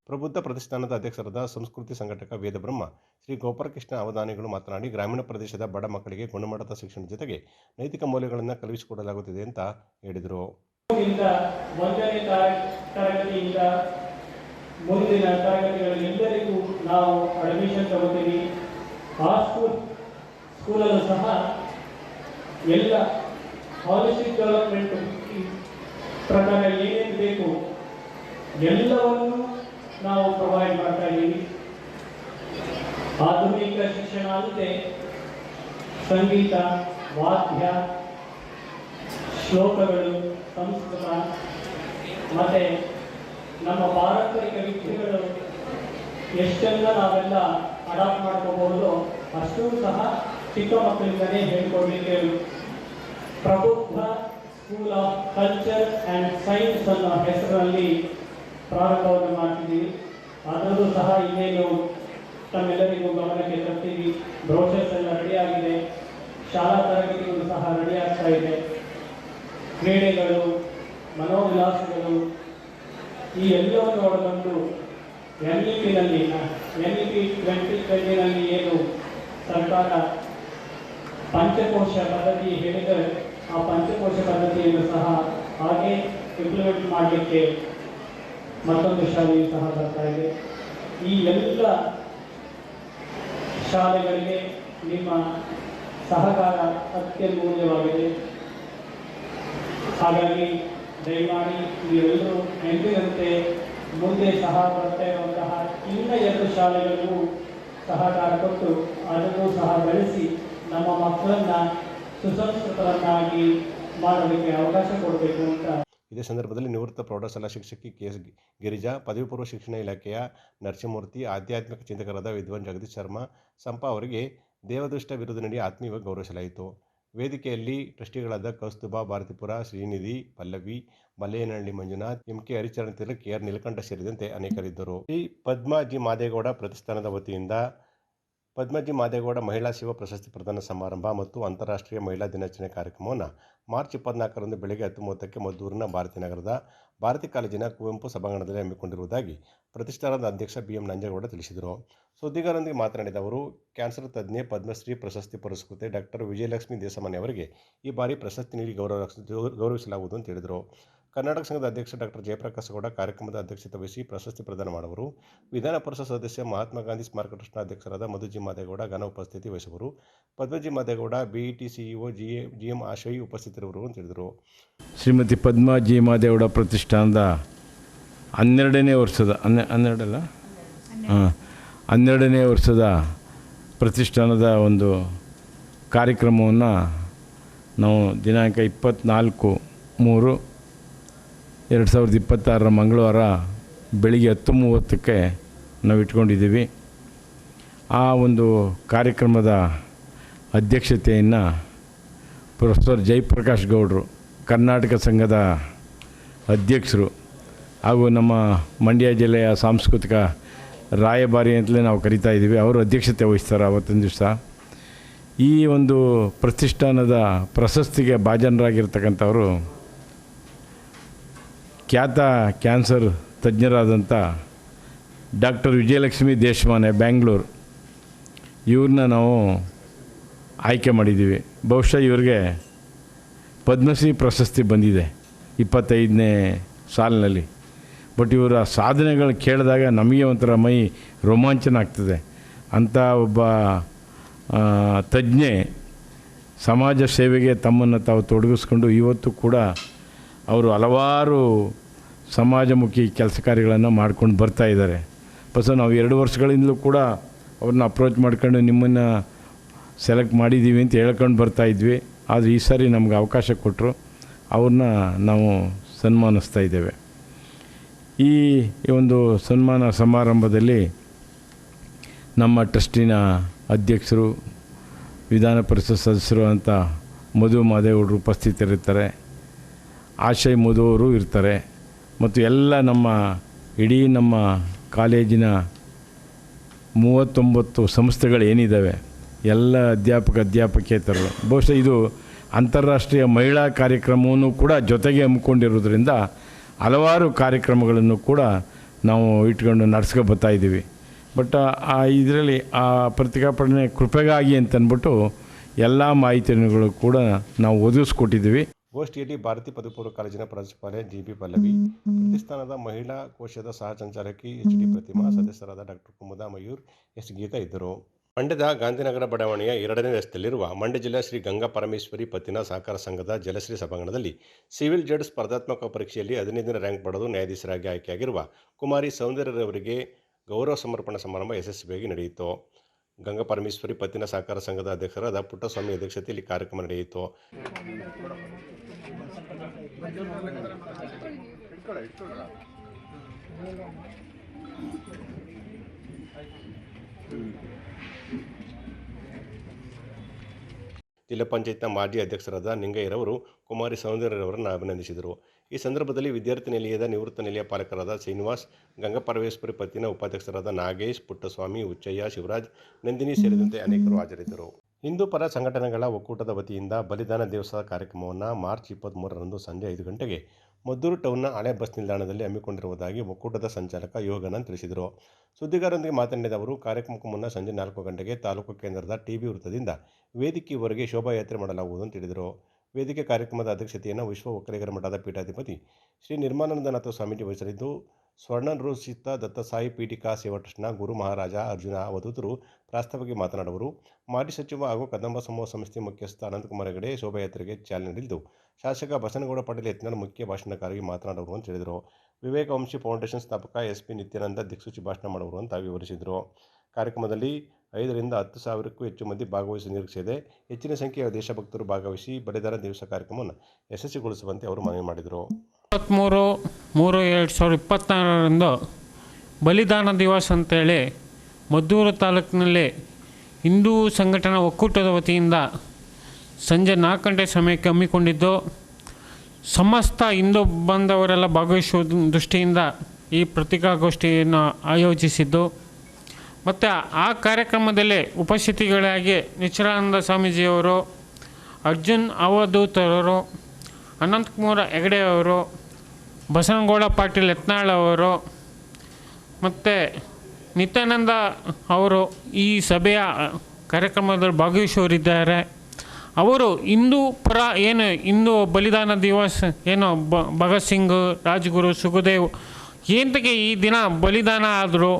ಪ್ರಬುದ್ಧ ಪ್ರತಿಷ್ಠಾನದ ಅಧ್ಯಕ್ಷರಾದ ಸಂಸ್ಕೃತಿ ಸಂಘಟಕ ವೇದಬ್ರಹ್ಮ ಶ್ರೀ ಗೋಪಾಲಕೃಷ್ಣ ಅವಧಾನಿಗಳು ಮಾತನಾಡಿ, ಗ್ರಾಮೀಣ ಪ್ರದೇಶದ ಬಡ ಮಕ್ಕಳಿಗೆ ಗುಣಮಟ್ಟದ ಶಿಕ್ಷಣದ ಜೊತೆಗೆ ನೈತಿಕ ಮೌಲ್ಯಗಳನ್ನು ಕಲಿಸಿಕೊಡಲಾಗುತ್ತಿದೆ ಅಂತ ಹೇಳಿದರು. ಒಂದನೇ ತರಗತಿಯಿಂದ ಮುಂದಿನ ತರಗತಿಗಳಲ್ಲಿ ಎಲ್ಲರಿಗೂ ನಾವು ಅಡ್ಮಿಷನ್ ತಗೋತೀವಿ. ಆ ಸ್ಕೂಲಲ್ಲೂ ಸಹ ಎಲ್ಲ ಹಾಲಿಸ್ಟಿಕ್ ಡೆವಲಪ್ಮೆಂಟ್ ಪ್ರಕಾರ ಏನೇನು ಬೇಕು ಎಲ್ಲವನ್ನು ನಾವು ಪ್ರೊವೈಡ್ ಮಾಡ್ತಾ ಇದ್ದೀವಿ. ಆಧುನಿಕ ಶಿಕ್ಷಣ ಅಲ್ಲದೆ ಸಂಗೀತ, ವಾದ್ಯ, ಶ್ಲೋಕಗಳು, ಸಂಸ್ಕೃತ ಮತ್ತು ನಮ್ಮ ಪಾರಂಪರಿಕ ವಿದ್ಯೆಗಳು ಎಷ್ಟೆಲ್ಲ ನಾವೆಲ್ಲ ಅಡಾಪ್ಟ್ ಮಾಡ್ಕೋಬಹುದು ಅಷ್ಟೂ ಸಹ ಚಿಕ್ಕ ಮಕ್ಕಳಿಂದಲೇ ಹೇಳ್ಕೊಡ್ಲಿಕ್ಕೆ ಪ್ರಬುದ್ಧ school of culture and science ಅನ್ನೋ ಹೆಸರಿನಲ್ಲಿ ಪ್ರಾರಂಭವನ್ನು ಮಾಡ್ತಿದ್ದೀವಿ. ಅದರಲ್ಲೂ ಸಹ ಇನ್ನೇನು ತಮ್ಮೆಲ್ಲರಿಗೂ ಗಮನಕ್ಕೆ ತರ್ತೀವಿ. ಬ್ರೋಷರ್ಸ್ ಎಲ್ಲ ರೆಡಿಯಾಗಿದೆ, ಶಾಲಾ ತರಗತಿಗಳು ಸಹ ರೆಡಿ ಆಗ್ತಾ ಇದೆ. ಕ್ರೀಡೆಗಳು, ಮನೋವಿಲಾಸಗಳು ಈ ಎಲ್ಲವನ್ನು ಒಳಗೊಂಡು NEP 2020ನಲ್ಲಿ ಏನು ಸರ್ಕಾರ ಪಂಚಕೋಶ ಪದ್ಧತಿ ಹೇಳಿದರೆ ಆ ಪಂಚಕೋಶ ಪದ್ಧತಿಯನ್ನು ಸಹ ಹಾಗೆ ಇಂಪ್ಲಿಮೆಂಟ್ ಮಾಡಲಿಕ್ಕೆ ಮತ್ತೊಂದು ಶಾಲೆಯು ಸಹ ಬರ್ತಾ ಇದೆ. ಈ ಎಲ್ಲ ಶಾಲೆಗಳಿಗೆ ನಿಮ್ಮ ಸಹಕಾರ ಅತ್ಯಮೂಲ್ಯವಾಗಿದೆ. ಹಾಗಾಗಿ ದಯಮಾಡಿ ನೀವೆಲ್ಲರೂ ಎಂದಿನಂತೆ ಮುಂದೆ ಸಹ ಬರ್ತಾ ಇರುವಂತಹ ಇನ್ನ 2 ಶಾಲೆಗಳಿಗೂ ಸಹಕಾರ ಕೊಟ್ಟು ಅದನ್ನು ಸಹ ಬೆಳೆಸಿ ನಮ್ಮ ಮಕ್ಕಳನ್ನು ಸುಸಂಸ್ಕೃತರನ್ನಾಗಿ ಮಾಡಲಿಕ್ಕೆ ಅವಕಾಶ ಕೊಡಬೇಕು ಅಂತ. ಇದೇ ಸಂದರ್ಭದಲ್ಲಿ ನಿವೃತ್ತ ಪ್ರೌಢಶಾಲಾ ಶಿಕ್ಷಕಿ KS ಗಿರಿಜಾ, ಪದವಿ ಪೂರ್ವ ಶಿಕ್ಷಣ ಇಲಾಖೆಯ ನರಸಿಂಹಮೂರ್ತಿ, ಆಧ್ಯಾತ್ಮಿಕ ಚಿಂತಕರಾದ ವಿದ್ವಾನ್ ಜಗದೀಶ್ ಶರ್ಮಾ ಸಂಪಾ ಅವರಿಗೆ ದೇವದೃಷ್ಟ ಬಿರುದು ನೀಡಿ ಆತ್ಮೀಯವಾಗಿ ಗೌರವಿಸಲಾಯಿತು. ವೇದಿಕೆಯಲ್ಲಿ ಟ್ರಸ್ಟಿಗಳಾದ ಕೌಸ್ತುಭಾ ಭಾರತಿಪುರ, ಶ್ರೀನಿಧಿ, ಪಲ್ಲವಿ, ಮಲ್ಲೇನಹಳ್ಳಿ ಮಂಜುನಾಥ್, MK ಹರಿಚರಣ್ ತಿಲಕ್, KR ನೀಲಕಂಠ ಸೇರಿದಂತೆ ಅನೇಕರಿದ್ದರು. ಶ್ರೀ ಪದ್ಮಾಜಿ ಮಾದೇಗೌಡ ಪ್ರತಿಷ್ಠಾನದ ವತಿಯಿಂದ ಪದ್ಮಜಿ ಮಾದೇಗೌಡ ಮಹಿಳಾ ಶಿವ ಪ್ರಶಸ್ತಿ ಪ್ರದಾನ ಸಮಾರಂಭ ಮತ್ತು ಅಂತಾರಾಷ್ಟ್ರೀಯ ಮಹಿಳಾ ದಿನಾಚರಣೆ ಕಾರ್ಯಕ್ರಮವನ್ನು ಮಾರ್ಚ್ 24ರಂದು ಬೆಳಗ್ಗೆ 10:30ಕ್ಕೆ ಮದ್ದೂರಿನ ಭಾರತಿ ನಗರದ ಭಾರತಿ ಕಾಲೇಜಿನ ಕುವೆಂಪು ಸಭಾಂಗಣದಲ್ಲಿ ಹಮ್ಮಿಕೊಂಡಿರುವುದಾಗಿ ಪ್ರತಿಷ್ಠಾನದ ಅಧ್ಯಕ್ಷ BM ನಂಜೇಗೌಡ ತಿಳಿಸಿದರು. ಸುದ್ದಿಗಾರರೊಂದಿಗೆ ಮಾತನಾಡಿದ ಅವರು, ಕ್ಯಾನ್ಸರ್ ತಜ್ಞೆ, ಪದ್ಮಶ್ರೀ ಪ್ರಶಸ್ತಿ ಪುರಸ್ಕೃತೆ ಡಾಕ್ಟರ್ ವಿಜಯಲಕ್ಷ್ಮಿ ದೇಶಮಾನೆ ಅವರಿಗೆ ಈ ಬಾರಿ ಪ್ರಶಸ್ತಿ ನೀಡಿ ಗೌರವಿಸಲಾಗುವುದು ಅಂತ ಹೇಳಿದರು. ಕರ್ನಾಟಕ ಸಂಘದ ಅಧ್ಯಕ್ಷ ಡಾಕ್ಟರ್ ಜಯಪ್ರಕಾಶ್ ಗೌಡ ಕಾರ್ಯಕ್ರಮದ ಅಧ್ಯಕ್ಷತೆ ವಹಿಸಿ ಪ್ರಶಸ್ತಿ ಪ್ರದಾನ ಮಾಡುವರು. ವಿಧಾನ ಪರಿಷತ್ ಸದಸ್ಯ ಮಹಾತ್ಮ ಗಾಂಧಿ ಸ್ಮಾರಕ ಟ್ರಸ್ಟ್ನ ಅಧ್ಯಕ್ಷರಾದ ಮಧುಜಿ ಮಾದೇಗೌಡ ಘನ ಉಪಸ್ಥಿತಿ ವಹಿಸುವರು. ಪದ್ಮಜಿ ಮಾದೇಗೌಡ, BET CEO GM ಆಶಯಿ ಉಪಸ್ಥಿತರಿರುವರು ಅಂತ ಹೇಳಿದರು. ಶ್ರೀಮತಿ ಪದ್ಮಾಜಿ ಮಾದೇಗೌಡ ಪ್ರತಿಷ್ಠಾನದ 12ನೇ ವರ್ಷದ ಪ್ರತಿಷ್ಠಾನದ ಒಂದು ಕಾರ್ಯಕ್ರಮವನ್ನು ನಾವು ದಿನಾಂಕ 24/3/2026 ಮಂಗಳವಾರ ಬೆಳಿಗ್ಗೆ 10:30ಕ್ಕೆ ನಾವು ಇಟ್ಕೊಂಡಿದ್ದೀವಿ. ಆ ಒಂದು ಕಾರ್ಯಕ್ರಮದ ಅಧ್ಯಕ್ಷತೆಯನ್ನು ಪ್ರೊಫೆಸರ್ ಜಯಪ್ರಕಾಶ್ ಗೌಡರು, ಕರ್ನಾಟಕ ಸಂಘದ ಅಧ್ಯಕ್ಷರು ಹಾಗೂ ನಮ್ಮ ಮಂಡ್ಯ ಜಿಲ್ಲೆಯ ಸಾಂಸ್ಕೃತಿಕ ರಾಯಭಾರಿ ಅಂತಲೇ ನಾವು ಕರಿತಾ ಇದ್ದೀವಿ, ಅವರು ಅಧ್ಯಕ್ಷತೆ ವಹಿಸ್ತಾರೆ. ಅವತ್ತಿನ ದಿವಸ ಈ ಒಂದು ಪ್ರತಿಷ್ಠಾನದ ಪ್ರಶಸ್ತಿಗೆ ಭಾಜನರಾಗಿರ್ತಕ್ಕಂಥವರು ಖ್ಯಾತ ಕ್ಯಾನ್ಸರ್ ತಜ್ಞರಾದಂಥ ಡಾಕ್ಟರ್ ವಿಜಯಲಕ್ಷ್ಮಿ ದೇಶಮಾನೆ, ಬ್ಯಾಂಗ್ಳೂರು, ಇವ್ರನ್ನ ನಾವು ಆಯ್ಕೆ ಮಾಡಿದ್ದೀವಿ. ಬಹುಶಃ ಇವ್ರಿಗೆ ಪದ್ಮಶ್ರೀ ಪ್ರಶಸ್ತಿ ಬಂದಿದೆ 25ನೇ ಸಾಲಿನಲ್ಲಿ. ಬಟ್ ಇವರ ಸಾಧನೆಗಳು ಕೇಳಿದಾಗ ನಮಗೆ ಒಂಥರ ಮೈ ರೋಮಾಂಚನ ಆಗ್ತದೆ. ಅಂಥ ಒಬ್ಬ ತಜ್ಞೆ ಸಮಾಜ ಸೇವೆಗೆ ತಮ್ಮನ್ನು ತಾವು ತೊಡಗಿಸ್ಕೊಂಡು ಇವತ್ತು ಕೂಡ ಅವರು ಹಲವಾರು ಸಮಾಜಮುಖಿ ಕೆಲಸ ಕಾರ್ಯಗಳನ್ನು ಮಾಡ್ಕೊಂಡು ಬರ್ತಾಯಿದ್ದಾರೆ. ನಾವು 2 ವರ್ಷಗಳಿಂದಲೂ ಕೂಡ ಅವ್ರನ್ನ ಅಪ್ರೋಚ್ ಮಾಡ್ಕೊಂಡು ನಿಮ್ಮನ್ನು ಸೆಲೆಕ್ಟ್ ಮಾಡಿದ್ದೀವಿ ಅಂತ ಹೇಳ್ಕೊಂಡು ಬರ್ತಾಯಿದ್ವಿ. ಆದರೆ ಈ ಸಾರಿ ನಮ್ಗೆ ಅವಕಾಶ ಕೊಟ್ಟರು, ಅವ್ರನ್ನ ನಾವು ಸನ್ಮಾನಿಸ್ತಾ ಇದ್ದೇವೆ. ಈ ಒಂದು ಸನ್ಮಾನ ಸಮಾರಂಭದಲ್ಲಿ ನಮ್ಮ ಟ್ರಸ್ಟಿನ ಅಧ್ಯಕ್ಷರು, ವಿಧಾನ ಪರಿಷತ್ ಸದಸ್ಯರು ಅಂತ ಮಧು ಮಾದೇಗೌಡರು ಉಪಸ್ಥಿತರಿರ್ತಾರೆ, ಆಶಯ್ ಮಧು ಅವರು ಇರ್ತಾರೆ, ಮತ್ತು ಎಲ್ಲ ನಮ್ಮ ಇಡೀ ನಮ್ಮ ಕಾಲೇಜಿನ 39 ಸಂಸ್ಥೆಗಳು ಏನಿದ್ದಾವೆ ಎಲ್ಲ ಅಧ್ಯಾಪಕೇತರರು. ಬಹುಶಃ ಇದು ಅಂತಾರಾಷ್ಟ್ರೀಯ ಮಹಿಳಾ ಕಾರ್ಯಕ್ರಮವನ್ನು ಕೂಡ ಜೊತೆಗೆ ಹಮ್ಮಿಕೊಂಡಿರೋದ್ರಿಂದ ಹಲವಾರು ಕಾರ್ಯಕ್ರಮಗಳನ್ನು ಕೂಡ ನಾವು ಇಟ್ಕೊಂಡು ನಡೆಸ್ಕೊ ಬರ್ತಾಯಿದ್ದೀವಿ. ಬಟ್ ಇದರಲ್ಲಿ ಆ ಪ್ರತಿಭಟನೆ ಕೃಪೆಗಾಗಿ ಅಂತಂದ್ಬಿಟ್ಟು ಎಲ್ಲ ಮಾಹಿತಿಗಳು ಕೂಡ ನಾವು ಒದಗಿಸ್ಕೊಟ್ಟಿದ್ದೀವಿ. ಗೋಷ್ಠಿಯಲ್ಲಿ ಭಾರತೀಯ ಪದವಿ ಪೂರ್ವ ಕಾಲೇಜಿನ ಪ್ರಾಂಶುಪಾಲೆ ಜಿ.ಬಿ. ಪಲ್ಲವಿ, ಪ್ರತಿಷ್ಠಾನದ ಮಹಿಳಾ ಕೋಶದ ಸಹ ಸಂಚಾಲಕಿ ಎಚ್.ಡಿ. ಪ್ರತಿಮಾ, ಸದಸ್ಯರಾದ ಡಾಕ್ಟರ್ ಕುಮುದಾ ಮಯೂರ್, ಎಸ್. ಗೀತಾ ಇದ್ದರು. ಮಂಡ್ಯದ ಗಾಂಧಿನಗರ ಬಡಾವಣೆಯ 2ನೇ ರಸ್ತೆಯಲ್ಲಿರುವ ಮಂಡ್ಯ ಜಿಲ್ಲಾ ಶ್ರೀ ಗಂಗಾ ಪರಮೇಶ್ವರಿ ಪತ್ತಿನ ಸಹಕಾರ ಸಂಘದ ಜಲಶ್ರೀ ಸಭಾಂಗಣದಲ್ಲಿ ಸಿವಿಲ್ ಜಡ್ ಸ್ಪರ್ಧಾತ್ಮಕ ಪರೀಕ್ಷೆಯಲ್ಲಿ 15ನೇ ರ್ಯಾಂಕ್ ಪಡೆದು ನ್ಯಾಯಾಧೀಶರಾಗಿ ಆಯ್ಕೆಯಾಗಿರುವ ಕುಮಾರಿ ಸೌಂದರ್ಯರವರಿಗೆ ಗೌರವ ಸಮರ್ಪಣಾ ಸಮಾರಂಭ ಯಶಸ್ವಿಯಾಗಿ ನಡೆಯಿತು. ಗಂಗಾ ಪರಮೇಶ್ವರಿ ಪತ್ತಿನ ಸಹಕಾರ ಸಂಘದ ಅಧ್ಯಕ್ಷರಾದ ಪುಟ್ಟಸ್ವಾಮಿ ಅಧ್ಯಕ್ಷತೆಯಲ್ಲಿ ಕಾರ್ಯಕ್ರಮ ನಡೆಯಿತು. ಜಿಲ್ಲಾ ಪಂಚಾಯತ್ನ ಮಾಜಿ ಅಧ್ಯಕ್ಷರಾದ ನಿಂಗಯ್ಯರವರು ಕುಮಾರಿ ಸೌಂದರ್ಯರವರನ್ನು ಅಭಿನಂದಿಸಿದರು. ಈ ಸಂದರ್ಭದಲ್ಲಿ ವಿದ್ಯಾರ್ಥಿ ನಿಲಯದ ನಿವೃತ್ತ ನಿಲಯ ಪಾಲಕರಾದ ಶ್ರೀನಿವಾಸ್, ಗಂಗಾ ಪರಮೇಶ್ವರಿ ಪತ್ತಿನ ಉಪಾಧ್ಯಕ್ಷರಾದ ನಾಗೇಶ್, ಪುಟ್ಟಸ್ವಾಮಿ, ಹುಚ್ಚಯ್ಯ, ಶಿವರಾಜ್, ನಂದಿನಿ ಸೇರಿದಂತೆ ಅನೇಕರು ಹಾಜರಿದ್ದರು. ಹಿಂದೂ ಪರ ಸಂಘಟನೆಗಳ ಒಕ್ಕೂಟದ ವತಿಯಿಂದ ಬಲಿದಾನ ದಿವಸ ಕಾರ್ಯಕ್ರಮವನ್ನು ಮಾರ್ಚ್ 23ರಂದು ಸಂಜೆ 5 ಗಂಟೆಗೆ ಮದ್ದೂರು ಟೌನ್ನ ಹಳೆ ಬಸ್ ನಿಲ್ದಾಣದಲ್ಲಿ ಹಮ್ಮಿಕೊಂಡಿರುವುದಾಗಿ ಒಕ್ಕೂಟದ ಸಂಚಾಲಕ ಯೋಗಾನಂದ್ ತಿಳಿಸಿದರು. ಸುದ್ದಿಗಾರರೊಂದಿಗೆ ಮಾತನಾಡಿದ ಅವರು, ಕಾರ್ಯಕ್ರಮಕ್ಕೂ ಮುನ್ನ ಸಂಜೆ 4 ಗಂಟೆಗೆ ತಾಲೂಕು ಕೇಂದ್ರದ ಟಿಬಿ ವೃತ್ತದಿಂದ ವೇದಿಕೆಯವರೆಗೆ ಶೋಭಾಯಾತ್ರೆ ಮಾಡಲಾಗುವುದು ಅಂತ ತಿಳಿದರು. ವೇದಿಕೆ ಕಾರ್ಯಕ್ರಮದ ಅಧ್ಯಕ್ಷತೆಯನ್ನು ವಿಶ್ವ ಒಕ್ಕಲಿಗರ ಮಠದ ಪೀಠಾಧಿಪತಿ ಶ್ರೀ ನಿರ್ಮಾನಂದನಾಥ ಸ್ವಾಮೀಜಿ ವಹಿಸಲಿದ್ದು, ಸ್ವರ್ಣನೃಸಿತ ದತ್ತಸಾಯಿ ಪೀಠಿಕಾ ಸೇವಾ ಟ್ರಸ್ಟ್ನ ಗುರು ಮಹಾರಾಜ ಅರ್ಜುನ ಅವಧೂತರು ಪ್ರಾಸ್ತಾವಿಕವಾಗಿ ಮಾತನಾಡುವರು. ಮಾಜಿ ಸಚಿವ ಹಾಗೂ ಕದಂಬ ಸಮೂಹ ಸಂಸ್ಥೆ ಮುಖ್ಯಸ್ಥ ಅನಂತಕುಮಾರ್ ಹೆಗಡೆ ಶೋಭಾಯಾತ್ರೆಗೆ ಚಾಲನೆ ನೀಡಿದ್ದು, ಶಾಸಕ ಬಸನಗೌಡ ಪಾಟೀಲ್ ಯತ್ನಾಳ್ ಮುಖ್ಯ ಭಾಷಣಕಾರರಾಗಿ ಮಾತನಾಡುವರು ಅಂತ ಹೇಳಿದರು. ವಿವೇಕ ವಂಶಿ ಫೌಂಡೇಶನ್ ಸ್ಥಾಪಕ ಎಸ್.ಪಿ. ನಿತ್ಯಾನಂದ ದಿಕ್ಸೂಚಿ ಭಾಷಣ ಮಾಡುವರು ಅಂತ ವಿವರಿಸಿದರು. ಕಾರ್ಯಕ್ರಮದಲ್ಲಿ 5 ರಿಂದ 10 ಸಾವಿರಕ್ಕೂ ಹೆಚ್ಚು ಮಂದಿ ಭಾಗವಹಿಸುವ ನಿರೀಕ್ಷೆ ಇದೆ. ಹೆಚ್ಚಿನ ಸಂಖ್ಯೆಯ ದೇಶಭಕ್ತರು ಭಾಗವಹಿಸಿ ಬಲಿದಾನ ದಿವಸ ಕಾರ್ಯಕ್ರಮವನ್ನು ಯಶಸ್ವಿಗೊಳಿಸುವಂತೆ ಅವರು ಮನವಿ ಮಾಡಿದರು. 23/3/2024ರಂದು ಬಲಿದಾನ ದಿವಸ ಅಂತೇಳಿ ಮದ್ದೂರು ತಾಲೂಕಿನಲ್ಲಿ ಹಿಂದೂ ಸಂಘಟನಾ ಒಕ್ಕೂಟದ ವತಿಯಿಂದ ಸಂಜೆ 4 ಗಂಟೆ ಸಮಯಕ್ಕೆ ಹಮ್ಮಿಕೊಂಡಿದ್ದು, ಸಮಸ್ತ ಹಿಂದೂ ಬಾಂಧವರೆಲ್ಲ ಭಾಗವಹಿಸುವ ದೃಷ್ಟಿಯಿಂದ ಈ ಪತ್ರಿಕಾಗೋಷ್ಠಿಯನ್ನು ಆಯೋಜಿಸಿದ್ದು, ಮತ್ತು ಆ ಕಾರ್ಯಕ್ರಮದಲ್ಲಿ ಉಪಸ್ಥಿತಿಗಳಾಗಿ ನಿತ್ಯಾನಂದ ಸ್ವಾಮೀಜಿಯವರು, ಅರ್ಜುನ್ ಅವಧೂತರವರು, ಅನಂತಕುಮಾರ್ ಹೆಗಡೆಯವರು, ಬಸನಗೌಡ ಪಾಟೀಲ್ ಯತ್ನಾಳ್ ಅವರು ಮತ್ತು ನಿತ್ಯಾನಂದ ಅವರು ಈ ಸಭೆಯ ಕಾರ್ಯಕ್ರಮದಲ್ಲಿ ಭಾಗವಹಿಸುವವರಿದ್ದಾರೆ. ಅವರು ಹಿಂದೂ ಪರ ಏನು ಹಿಂದೂ ಬಲಿದಾನ ದಿವಸ ಏನು ಭಗತ್ ಸಿಂಗ್, ರಾಜ್ಗುರು, ಸುಖದೇವ್ ಏಂತಕ್ಕೆ ಈ ದಿನ ಬಲಿದಾನ ಆದರು,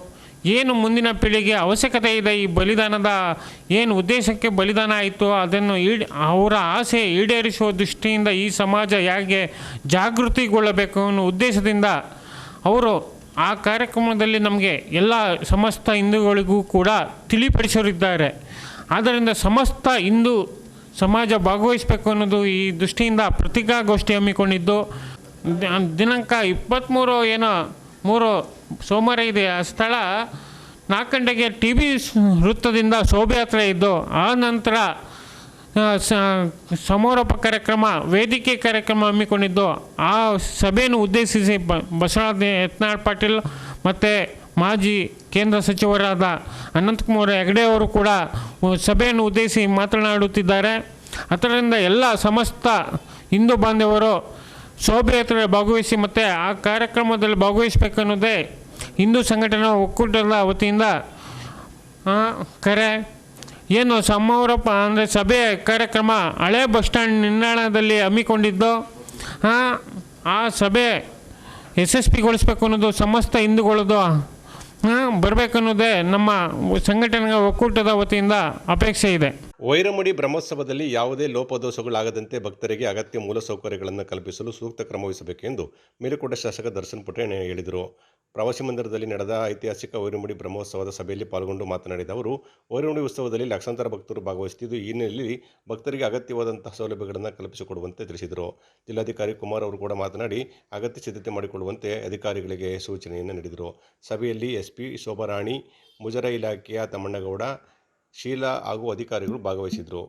ಏನು ಮುಂದಿನ ಪೀಳಿಗೆ ಅವಶ್ಯಕತೆ ಇದೆ, ಈ ಬಲಿದಾನದ ಏನು ಉದ್ದೇಶಕ್ಕೆ ಬಲಿದಾನ ಆಯಿತು ಅದನ್ನು ಅವರ ಆಸೆ ಈಡೇರಿಸುವ ದೃಷ್ಟಿಯಿಂದ ಈ ಸಮಾಜ ಹೇಗೆ ಜಾಗೃತಿಗೊಳ್ಳಬೇಕು ಅನ್ನೋ ಉದ್ದೇಶದಿಂದ ಅವರು ಆ ಕಾರ್ಯಕ್ರಮದಲ್ಲಿ ನಮಗೆ ಎಲ್ಲ ಸಮಸ್ತ ಹಿಂದೂಗಳಿಗೂ ಕೂಡ ತಿಳಿಪಡಿಸೋರಿದ್ದಾರೆ. ಆದ್ದರಿಂದ ಸಮಸ್ತ ಹಿಂದೂ ಸಮಾಜ ಭಾಗವಹಿಸಬೇಕು ಅನ್ನೋದು ಈ ದೃಷ್ಟಿಯಿಂದ ಪತ್ರಿಕಾಗೋಷ್ಠಿ ಹಮ್ಮಿಕೊಂಡಿದ್ದು, ದಿನಾಂಕ 23 ಸೋಮವಾರ ಇದೆ. ಆ ಸ್ಥಳ 4 ಗಂಟೆಗೆ ಟಿಬಿ ವೃತ್ತದಿಂದ ಶೋಭಾಯಾತ್ರೆ ಇದ್ದು, ಆ ನಂತರ ಸಮಾರೋಪ ಕಾರ್ಯಕ್ರಮ, ವೇದಿಕೆ ಕಾರ್ಯಕ್ರಮ ಹಮ್ಮಿಕೊಂಡಿದ್ದು, ಆ ಸಭೆಯನ್ನು ಉದ್ದೇಶಿಸಿ ಬಸವರಾಜ ಯತ್ನಾಳ್ ಪಾಟೀಲ್ ಮತ್ತು ಮಾಜಿ ಕೇಂದ್ರ ಸಚಿವರಾದ ಅನಂತಕುಮಾರ್ ಹೆಗಡೆ ಅವರು ಕೂಡ ಸಭೆಯನ್ನು ಉದ್ದೇಶಿಸಿ ಮಾತನಾಡುತ್ತಿದ್ದಾರೆ. ಅದರಿಂದ ಎಲ್ಲ ಸಮಸ್ತ ಹಿಂದೂ ಬಾಂಧವರು ಶೋಭಾಯಾತ್ರೆ ಭಾಗವಹಿಸಿ ಮತ್ತು ಆ ಕಾರ್ಯಕ್ರಮದಲ್ಲಿ ಭಾಗವಹಿಸಬೇಕನ್ನೋದೇ ಹಿಂದೂ ಸಂಘಟನಾ ಒಕ್ಕೂಟದ ವತಿಯಿಂದ ಕರೆ. ಏನು ಸಮಾರೋಪ ಅಂದರೆ ಸಭೆ ಕಾರ್ಯಕ್ರಮ ಹಳೆ ಬಸ್ ಸ್ಟ್ಯಾಂಡ್ ನಿಲ್ದಾಣದಲ್ಲಿ ಹಮ್ಮಿಕೊಂಡಿದ್ದು ಆ ಸಭೆ ಯಶಸ್ವಿಗೊಳಿಸಬೇಕು ಅನ್ನೋದು ಸಮಸ್ತ ಹಿಂದೂಗಳದು ಬರಬೇಕನ್ನೋದೇ ನಮ್ಮ ಸಂಘಟನೆಗಳ ಒಕ್ಕೂಟದ ವತಿಯಿಂದ ಅಪೇಕ್ಷೆ ಇದೆ. ವೈರಮುಡಿ ಬ್ರಹ್ಮೋತ್ಸವದಲ್ಲಿ ಯಾವುದೇ ಲೋಪದೋಷಗಳಾಗದಂತೆ ಭಕ್ತರಿಗೆ ಅಗತ್ಯ ಮೂಲಸೌಕರ್ಯಗಳನ್ನು ಕಲ್ಪಿಸಲು ಸೂಕ್ತ ಕ್ರಮ ವಹಿಸಬೇಕೆಂದು ಮೇಲುಕೋಟೆ ಶಾಸಕ ದರ್ಶನ್ ಪುಟ್ಟೇಣ ಹೇಳಿದರು. ಪ್ರವಾಸಿ ಮಂದಿರದಲ್ಲಿ ನಡೆದ ಐತಿಹಾಸಿಕ ವೈರಮುಡಿ ಬ್ರಹ್ಮೋತ್ಸವದ ಸಭೆಯಲ್ಲಿ ಪಾಲ್ಗೊಂಡು ಮಾತನಾಡಿದ ಅವರು, ವೈರಮುಡಿ ಉತ್ಸವದಲ್ಲಿ ಲಕ್ಷಾಂತರ ಭಕ್ತರು ಭಾಗವಹಿಸುತ್ತಿದ್ದು, ಈ ಹಿನ್ನೆಲೆಯಲ್ಲಿ ಭಕ್ತರಿಗೆ ಅಗತ್ಯವಾದಂತಹ ಸೌಲಭ್ಯಗಳನ್ನು ಕಲ್ಪಿಸಿಕೊಡುವಂತೆ ತಿಳಿಸಿದರು. ಜಿಲ್ಲಾಧಿಕಾರಿ ಕುಮಾರ್ ಅವರು ಕೂಡ ಮಾತನಾಡಿ ಅಗತ್ಯ ಸಿದ್ಧತೆ ಮಾಡಿಕೊಳ್ಳುವಂತೆ ಅಧಿಕಾರಿಗಳಿಗೆ ಸೂಚನೆಯನ್ನು ನೀಡಿದರು. ಸಭೆಯಲ್ಲಿ ಎಸ್ಪಿ ಶೋಭಾರಾಣಿ, ಮುಜರಾಯಿ ಇಲಾಖೆಯ ತಮ್ಮಣ್ಣಗೌಡ, ಶೀಲಾ ಹಾಗೂ ಅಧಿಕಾರಿಗಳು ಭಾಗವಹಿಸಿದರು.